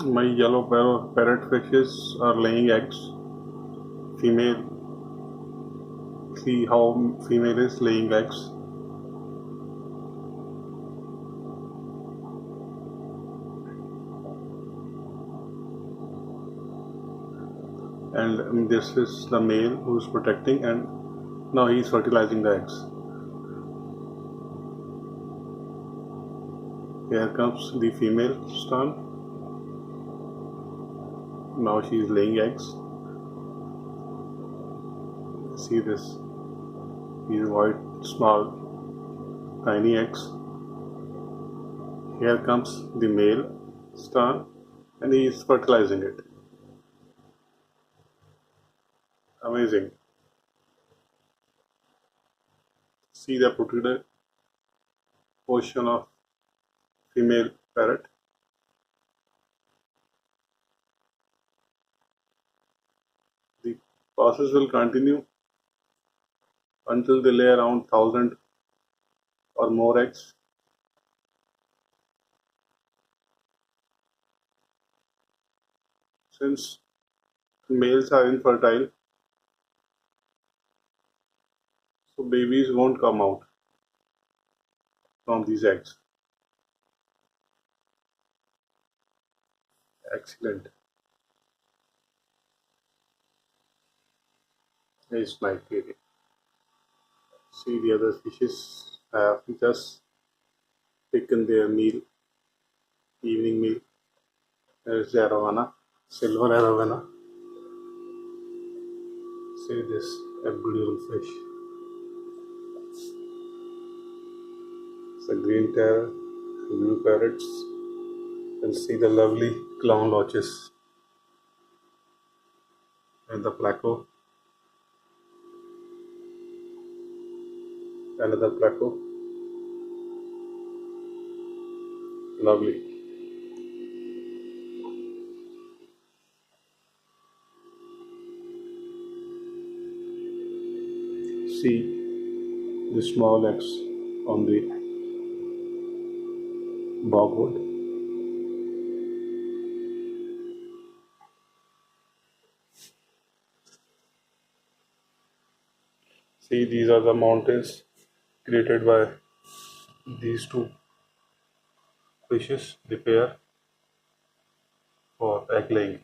My yellow parrot fishes are laying eggs. Female, see how female is laying eggs. And this is the male who's protecting, and now he's fertilizing the eggs. Here comes the female stan. Now she is laying eggs. See this, these white small tiny eggs. Here comes the male stan and he is fertilizing it. Amazing. See the protected portion of female parrot. The process will continue until they lay around 1,000 or more eggs. Since males are infertile, so babies won't come out from these eggs. Excellent. It's my favorite. See, the other fishes have just taken their meal, evening meal. There's the arowana, silver arowana. See this, a beautiful fish. It's a green terror, blue parrots, and see the lovely clown loaches and the placo. Another placo. Lovely. See the small eggs on the bogwood. See, these are the mountains created by these two fishes, the pair, for egg laying.